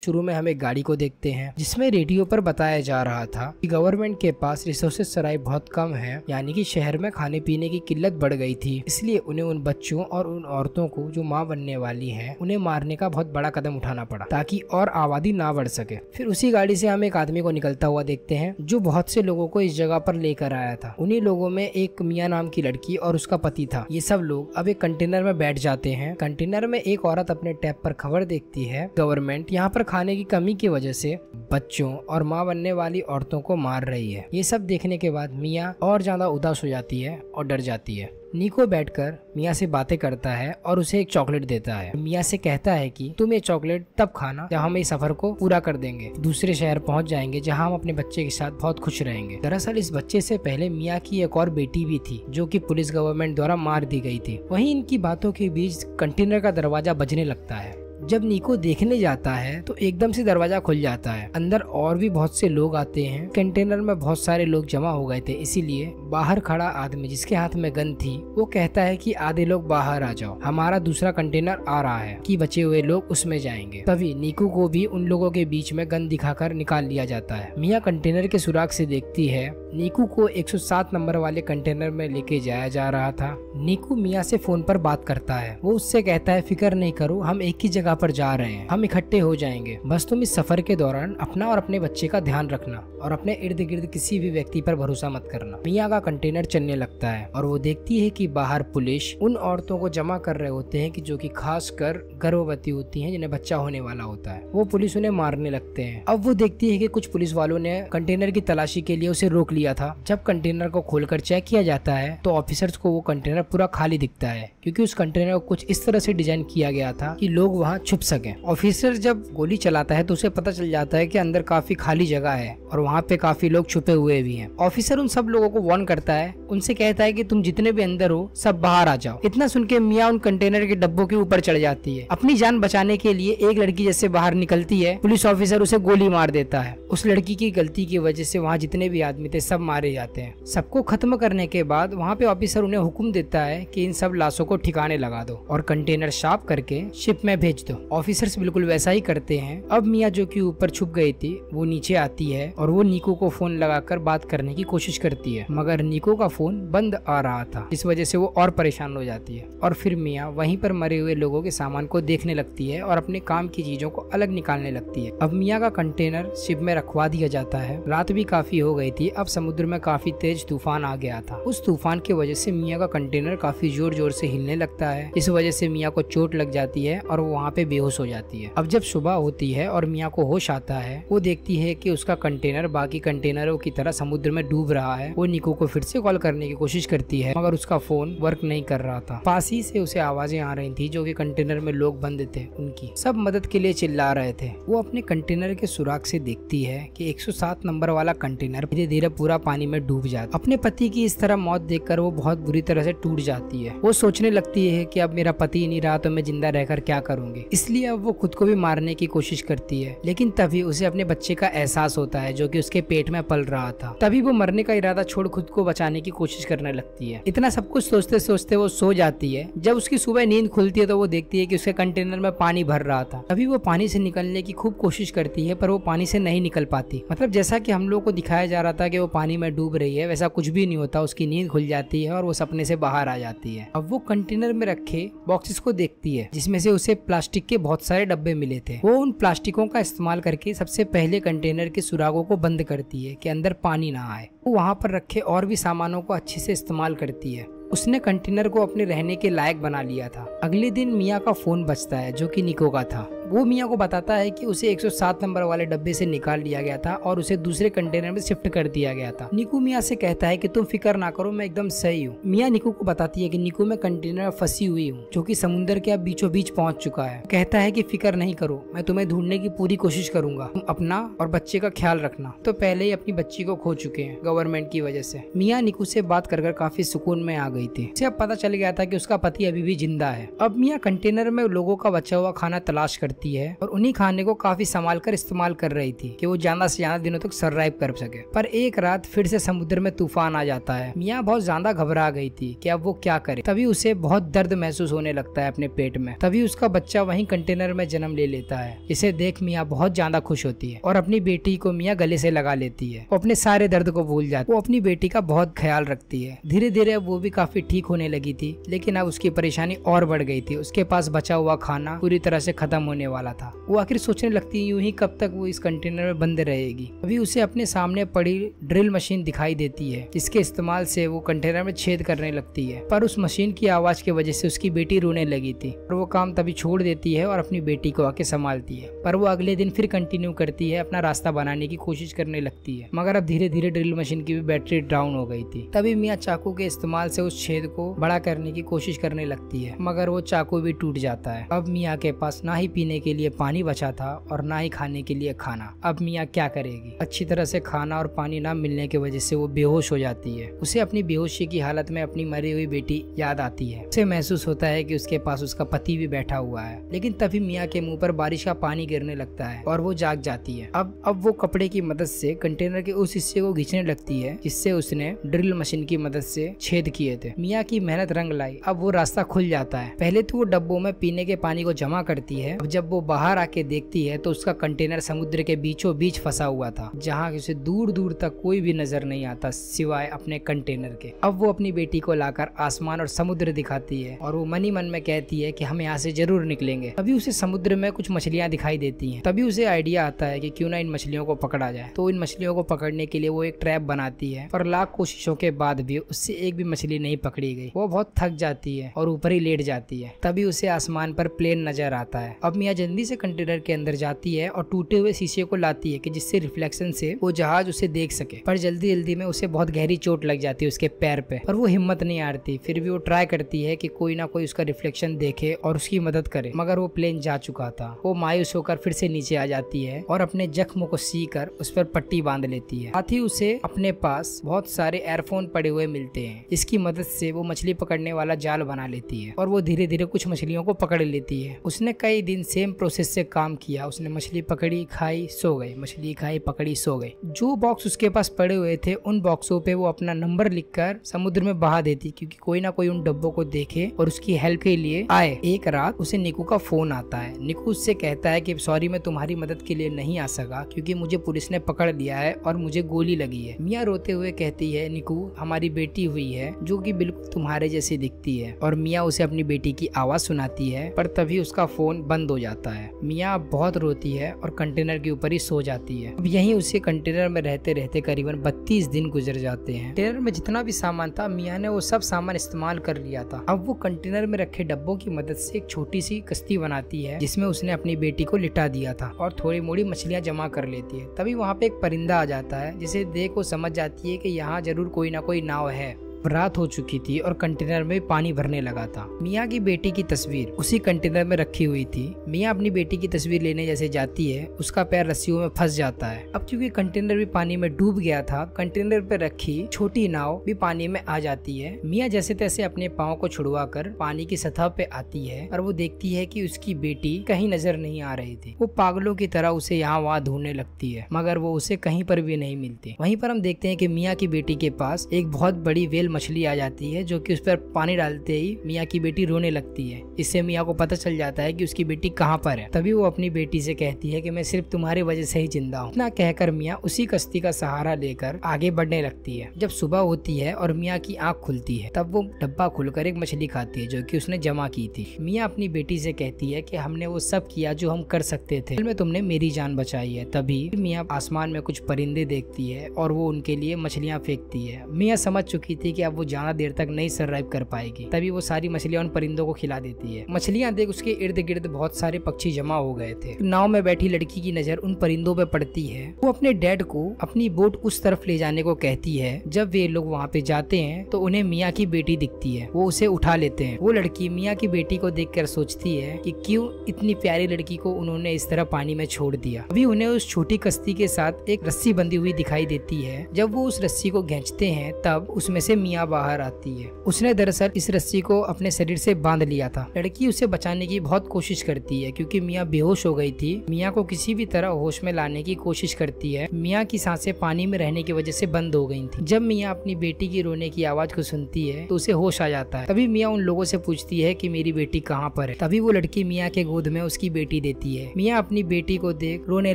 शुरू में हम एक गाड़ी को देखते हैं जिसमें रेडियो पर बताया जा रहा था कि गवर्नमेंट के पास रिसोर्सेस सराय बहुत कम है, यानी कि शहर में खाने पीने की किल्लत बढ़ गई थी, इसलिए उन्हें उन बच्चों और उन औरतों को जो माँ बनने वाली हैं उन्हें मारने का बहुत बड़ा कदम उठाना पड़ा ताकि और आबादी ना बढ़ सके। फिर उसी गाड़ी से हम एक आदमी को निकलता हुआ देखते हैं जो बहुत से लोगों को इस जगह पर लेकर आया था। उन्हीं लोगों में एक मियाँ नाम की लड़की और उसका पति था। ये सब लोग अब एक कंटेनर में बैठ जाते हैं। कंटेनर में एक औरत अपने टैब पर खबर देखती है गवर्नमेंट यहाँ पर खाने की कमी की वजह से बच्चों और माँ बनने वाली औरतों को मार रही है। ये सब देखने के बाद मियाँ और ज्यादा उदास हो जाती है और डर जाती है। निको बैठकर मियाँ से बातें करता है और उसे एक चॉकलेट देता है। मियाँ से कहता है कि तुम ये चॉकलेट तब खाना जब हम इस सफर को पूरा कर देंगे, दूसरे शहर पहुँच जाएंगे जहाँ हम अपने बच्चे के साथ बहुत खुश रहेंगे। दरअसल इस बच्चे से पहले मियाँ की एक और बेटी भी थी जो कि पुलिस गवर्नमेंट द्वारा मार दी गई थी। वहीं इनकी बातों के बीच कंटेनर का दरवाजा बजने लगता है। जब निको देखने जाता है तो एकदम से दरवाजा खुल जाता है। अंदर और भी बहुत से लोग आते हैं। कंटेनर में बहुत सारे लोग जमा हो गए थे, इसीलिए बाहर खड़ा आदमी जिसके हाथ में गन थी वो कहता है कि आधे लोग बाहर आ जाओ, हमारा दूसरा कंटेनर आ रहा है कि बचे हुए लोग उसमें जाएंगे। तभी निको को भी उन लोगों के बीच में गन दिखाकर निकाल लिया जाता है। मियाँ कंटेनर के सुराग से देखती है निको को 107 नंबर वाले कंटेनर में लेके जाया जा रहा था। निको मियाँ से फोन पर बात करता है। वो उससे कहता है फिक्र नहीं करो, हम एक ही जगह पर जा रहे हैं, हम इकट्ठे हो जाएंगे, बस तुम इस सफर के दौरान अपना और अपने बच्चे का ध्यान रखना और अपने इर्द गिर्द किसी भी व्यक्ति पर भरोसा मत करना। मियाँ का कंटेनर चलने लगता है और वो देखती है कि बाहर पुलिस उन औरतों को जमा कर रहे होते हैं कि जो कि खास कर गर्भवती होती हैं जिन्हें बच्चा होने वाला होता है। वो पुलिस उन्हें मारने लगते हैं। अब वो देखती है कि कुछ पुलिस वालों ने कंटेनर की तलाशी के लिए उसे रोक लिया था। जब कंटेनर को खोलकर चेक किया जाता है तो ऑफिसर्स को वो कंटेनर पूरा खाली दिखता है क्योंकि उस कंटेनर को कुछ इस तरह से डिजाइन किया गया था कि लोग वहाँ छुप सकें। ऑफिसर जब गोली चलाता है तो उसे पता चल जाता है कि अंदर काफी खाली जगह है और वहाँ पे काफी लोग छुपे हुए भी हैं। ऑफिसर उन सब लोगों को वार्न करता है, उनसे कहता है कि तुम जितने भी अंदर हो सब बाहर आ जाओ। इतना सुन के मियाँ उन कंटेनर के डब्बों के ऊपर चढ़ जाती है। अपनी जान बचाने के लिए एक लड़की जैसे बाहर निकलती है, पुलिस ऑफिसर उसे गोली मार देता है। उस लड़की की गलती की वजह से वहाँ जितने भी आदमी थे सब मारे जाते हैं। सबको खत्म करने के बाद वहाँ पे ऑफिसर उन्हें हुक्म देता है कि इन सब लाशों को ठिकाने लगा दो और कंटेनर साफ करके शिप में भेज दो। ऑफिसर्स बिल्कुल वैसा ही करते हैं। अब मियाँ जो कि ऊपर छुप गई थी वो नीचे आती है और वो निको को फोन लगाकर बात करने की कोशिश करती है, मगर निको का फोन बंद आ रहा था, इस वजह से वो और परेशान हो जाती है। और फिर मियाँ वहीं पर मरे हुए लोगों के सामान को देखने लगती है और अपने काम की चीजों को अलग निकालने लगती है। अब मियाँ का कंटेनर शिप में रखवा दिया जाता है। रात भी काफी हो गई थी। अब समुद्र में काफी तेज तूफान आ गया था। उस तूफान की वजह से मियाँ का कंटेनर काफी जोर जोर से हिलने लगता है। इस वजह से मियाँ को चोट लग जाती है और वो वहाँ पे बेहोश हो जाती है। अब जब सुबह होती है और मियाँ को होश आता है, वो देखती है कि उसका कंटेनर बाकी कंटेनरों की तरह समुद्र में डूब रहा है। वो निको को फिर से कॉल करने की कोशिश करती है, मगर उसका फोन वर्क नहीं कर रहा था। पास ही से उसे आवाजें आ रही थी जो कि कंटेनर में लोग बंद थे, उनकी सब मदद के लिए चिल्ला रहे थे। वो अपने कंटेनर के सुराग से देखती है कि 107 नंबर वाला कंटेनर धीरे धीरे पूरा पानी में डूब जाता। अपने पति की इस तरह मौत देखकर वो बहुत बुरी तरह से टूट जाती है। वो सोचने लगती है कि अब मेरा पति नहीं रहा तो मैं जिंदा रहकर क्या करूंगी, इसलिए अब वो खुद को भी मारने की कोशिश करती है। लेकिन तभी उसे अपने बच्चे का एहसास होता है जो कि उसके पेट में पल रहा था। तभी वो मरने का इरादा छोड़ खुद को बचाने की कोशिश करने लगती है। इतना सब कुछ सोचते सोचते वो सो जाती है। जब उसकी सुबह नींद खुलती है तो वो देखती है कि उसके कंटेनर में पानी भर रहा था। तभी वो पानी से निकलने की खूब कोशिश करती है पर वो पानी से नहीं निकल पाती। मतलब जैसा कि हम लोग को दिखाया जा रहा था कि वो पानी में डूब रही है, वैसा कुछ भी नहीं होता। उसकी नींद खुल जाती है और वो सपने से बाहर आ जाती है। अब वो कंटेनर में रखे बॉक्सेस को देखती है जिसमें से उसे प्लास्टिक के बहुत सारे डब्बे मिले थे। वो उन प्लास्टिकों का इस्तेमाल करके सबसे पहले कंटेनर के सुरागों को बंद करती है कि अंदर पानी ना आए। वो वहाँ पर रखे और भी सामानों को अच्छे से इस्तेमाल करती है। उसने कंटेनर को अपने रहने के लायक बना लिया था। अगले दिन मियाँ का फोन बजता है जो कि निको का था। वो मियाँ को बताता है कि उसे 107 नंबर वाले डब्बे से निकाल लिया गया था और उसे दूसरे कंटेनर में शिफ्ट कर दिया गया था। निको मियाँ से कहता है कि तुम फिक्र ना करो, मैं एकदम सही हूँ। मियाँ निको को बताती है कि निको मैं कंटेनर में फंसी हुई हूँ जो कि समुद्र के अब बीचों बीच पहुंच चुका है। कहता है कि फिक्र नहीं करो, मैं तुम्हें ढूंढने की पूरी कोशिश करूंगा, तुम अपना और बच्चे का ख्याल रखना। तो पहले ही अपनी बच्ची को खो चुके हैं गवर्नमेंट की वजह से। मियाँ निको से बात कर काफी सुकून में आ गई थी। उसे अब पता चल गया था कि उसका पति अभी भी जिंदा है। अब मियाँ कंटेनर में लोगों का बचा हुआ खाना तलाश करती करती है और उन्हीं खाने को काफी संभाल कर इस्तेमाल कर रही थी कि वो ज्यादा से ज्यादा दिनों तक सरवाइव कर सके। पर एक रात फिर से समुद्र में तूफान आ जाता है। मियाँ बहुत ज्यादा घबरा गई थी कि अब वो क्या करे। तभी उसे बहुत दर्द महसूस होने लगता है अपने पेट में। तभी उसका बच्चा वहीं कंटेनर में जन्म ले लेता है। इसे देख मियाँ बहुत ज्यादा खुश होती है और अपनी बेटी को मियाँ गले से लगा लेती है। वो अपने सारे दर्द को भूल जाती है। वो अपनी बेटी का बहुत ख्याल रखती है। धीरे धीरे अब वो भी काफी ठीक होने लगी थी, लेकिन अब उसकी परेशानी और बढ़ गई थी। उसके पास बचा हुआ खाना पूरी तरह से खत्म होने वाला था। वो आखिर सोचने लगती है यूं ही कब तक वो इस कंटेनर में बंद रहेगी। अभी उसे अपने सामने पड़ी ड्रिल मशीन दिखाई देती है, जिसके इस्तेमाल से वो कंटेनर में छेद करने लगती है। पर उस मशीन की आवाज की वजह से उसकी बेटी रोने लगी थी और वो काम तभी छोड़ देती है और अपनी बेटी को आके संभालती है। पर वो अगले दिन फिर कंटिन्यू करती है, अपना रास्ता बनाने की कोशिश करने लगती है। मगर अब धीरे धीरे ड्रिल मशीन की भी बैटरी डाउन हो गई थी। तभी मियाँ चाकू के इस्तेमाल से उस छेद को बड़ा करने की कोशिश करने लगती है, मगर वो चाकू भी टूट जाता है। अब मियाँ के पास ना ही पीने के लिए पानी बचा था और ना ही खाने के लिए खाना। अब मियाँ क्या करेगी? अच्छी तरह से खाना और पानी ना मिलने की वजह से वो बेहोश हो जाती है। उसे अपनी बेहोशी की हालत में अपनी मरी हुई बेटी याद आती है। उसे महसूस होता है कि उसके पास उसका पति भी बैठा हुआ है। लेकिन तभी मियाँ के मुंह पर बारिश का पानी गिरने लगता है और वो जाग जाती है। अब वो कपड़े की मदद से कंटेनर के उस हिस्से को खींचने लगती है जिससे उसने ड्रिल मशीन की मदद से छेद किए थे। मियाँ की मेहनत रंग लाई। अब वो रास्ता खुल जाता है। पहले तो वो डब्बों में पीने के पानी को जमा करती है। अब जब वो बाहर आके देखती है तो उसका कंटेनर समुद्र के बीचों बीच फंसा हुआ था, जहाँ उसे दूर दूर तक कोई भी नजर नहीं आता सिवाय अपने कंटेनर के। अब वो अपनी बेटी को लाकर आसमान और समुद्र दिखाती है और वो मन ही मन में कहती है कि हम यहाँ से जरूर निकलेंगे। तभी उसे समुद्र में कुछ मछलियाँ दिखाई देती हैं। तभी उसे आइडिया आता है कि क्यों ना इन मछलियों को पकड़ा जाए। तो इन मछलियों को पकड़ने के लिए वो एक ट्रैप बनाती है, पर लाख कोशिशों के बाद भी उससे एक भी मछली नहीं पकड़ी गई। वो बहुत थक जाती है और ऊपर ही लेट जाती है। तभी उसे आसमान पर प्लेन नजर आता है। अब मियाँ जल्दी से कंटेनर के अंदर जाती है और टूटे हुए शीशे को लाती है कि जिससे रिफ्लेक्शन से वो जहाज उसे देख सके। पर जल्दी जल्दी में उसे बहुत गहरी चोट लग जाती है उसके पैर पे, पर वो हिम्मत नहीं हारती। फिर भी वो ट्राई करती है कि कोई ना कोई उसका रिफ्लेक्शन देखे और उसकी मदद करे, मगर वो प्लेन जा चुका था। वो मायूस होकर फिर से नीचे आ जाती है और अपने जख्म को सी कर उस पर पट्टी बांध लेती है। साथ ही उसे अपने पास बहुत सारे एयरफोन पड़े हुए मिलते हैं। इसकी मदद से वो मछली पकड़ने वाला जाल बना लेती है और वो धीरे धीरे कुछ मछलियों को पकड़ लेती है। उसने कई दिन सेम प्रोसेस से काम किया। उसने मछली पकड़ी, खाई, सो गई, मछली खाई, पकड़ी, सो गई। जो बॉक्स उसके पास पड़े हुए थे उन बॉक्सों पे वो अपना नंबर लिखकर समुद्र में बहा देती, क्योंकि कोई ना कोई उन डब्बों को देखे और उसकी हेल्प के लिए आए। एक रात उसे निकू का फोन आता है। निकू उससे कहता है कि सॉरी, मैं तुम्हारी मदद के लिए नहीं आ सका क्योंकि मुझे पुलिस ने पकड़ लिया है और मुझे गोली लगी है। मियाँ रोते हुए कहती है, निकू हमारी बेटी हुई है जो कि बिल्कुल तुम्हारे जैसी दिखती है। और मियाँ उसे अपनी बेटी की आवाज सुनाती है, पर तभी उसका फोन बंद हो जाता है। मियाँ बहुत रोती है और कंटेनर के ऊपर ही सो जाती है। अब यहीं उसे कंटेनर में रहते रहते करीबन 32 दिन गुजर जाते हैं। कंटेनर में जितना भी सामान था मियाँ ने वो सब सामान इस्तेमाल कर लिया था। अब वो कंटेनर में रखे डब्बों की मदद से एक छोटी सी कश्ती बनाती है जिसमें उसने अपनी बेटी को लिटा दिया था और थोड़ी मोड़ी मछलियाँ जमा कर लेती है। तभी वहाँ पे एक परिंदा आ जाता है जिसे देख वो समझ जाती है कि यहाँ जरूर कोई ना कोई नाव है। रात हो चुकी थी और कंटेनर में पानी भरने लगा था। मियाँ की बेटी की तस्वीर उसी कंटेनर में रखी हुई थी। मियाँ अपनी बेटी की तस्वीर लेने जैसे जाती है, उसका पैर रस्सियों में फंस जाता है। अब क्योंकि कंटेनर भी पानी में डूब गया था, कंटेनर पे रखी छोटी नाव भी पानी में आ जाती है। मियाँ जैसे तैसे अपने पाँव को छुड़वा कर पानी की सतह पे आती है और वो देखती है कि उसकी बेटी कहीं नजर नहीं आ रही थी। वो पागलों की तरह उसे यहाँ वहाँ ढूंढने लगती है, मगर वो उसे कहीं पर भी नहीं मिलती। वहीं पर हम देखते हैं कि मियाँ की बेटी के पास एक बहुत बड़ी वेल मछली आ जाती है, जो कि उस पर पानी डालते ही मियाँ की बेटी रोने लगती है। इससे मियाँ को पता चल जाता है कि उसकी बेटी कहाँ पर है। तभी वो अपनी बेटी से कहती है कि मैं सिर्फ तुम्हारी वजह से ही जिंदा हूँ। इतना कहकर मियाँ उसी कश्ती का सहारा लेकर आगे बढ़ने लगती है। जब सुबह होती है और मियाँ की आँख खुलती है, तब वो डब्बा खुलकर एक मछली खाती है जो कि उसने जमा की थी। मियाँ अपनी बेटी से कहती है कि हमने वो सब किया जो हम कर सकते थे, में तुमने मेरी जान बचाई है। तभी मियाँ आसमान में कुछ परिंदे देखती है और वो उनके लिए मछलियाँ फेंकती है। मियाँ समझ चुकी थी कि अब वो ज्यादा देर तक नहीं सरवाइव कर पाएगी। तभी वो सारी मछलियां उन परिंदों को खिला देती है। मछलियां देख उसके इर्द गिर्द बहुत सारे पक्षी जमा हो गए थे। नाव में बैठी लड़की की नजर उन परिंदों पे पड़ती है। वो अपने डैड को अपनी बोट उस तरफ ले जाने को कहती है। जब वे लोग वहाँ पे जाते हैं तो उन्हें मियाँ की बेटी दिखती है। वो उसे उठा लेते हैं। वो लड़की मियाँ की बेटी को देखकर सोचती है कि क्यों इतनी प्यारी लड़की को उन्होंने इस तरह पानी में छोड़ दिया। अभी उन्हें उस छोटी कश्ती के साथ एक रस्सी बंधी हुई दिखाई देती है। जब वो उस रस्सी को खींचते हैं तब उसमें से मियाँ बाहर आती है। उसने दरअसल इस रस्सी को अपने शरीर से बांध लिया था। लड़की उसे बचाने की बहुत कोशिश करती है क्योंकि मियाँ बेहोश हो गई थी। मियाँ को किसी भी तरह होश में लाने की कोशिश करती है। मियाँ की सांसें पानी में रहने की वजह से बंद हो गई थी। जब मियाँ अपनी बेटी की रोने की आवाज को सुनती है तो उसे होश आ जाता है। तभी मियाँ उन लोगों से पूछती है कि मेरी बेटी कहाँ पर है। तभी वो लड़की मियाँ के गोद में उसकी बेटी देती है। मियाँ अपनी बेटी को देख रोने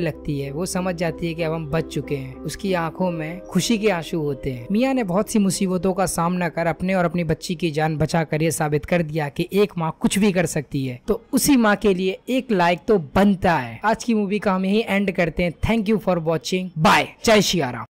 लगती है। वो समझ जाती है कि अब हम बच चुके हैं। उसकी आंखों में खुशी के आंसू होते हैं। मियाँ ने बहुत सी मुसीबतों का सामना कर अपने और अपनी बच्ची की जान बचाकर ये साबित कर दिया कि एक माँ कुछ भी कर सकती है। तो उसी माँ के लिए एक लाइक तो बनता है। आज की मूवी का हम यही एंड करते हैं। Thank you for watching. Bye. जय श्री राम।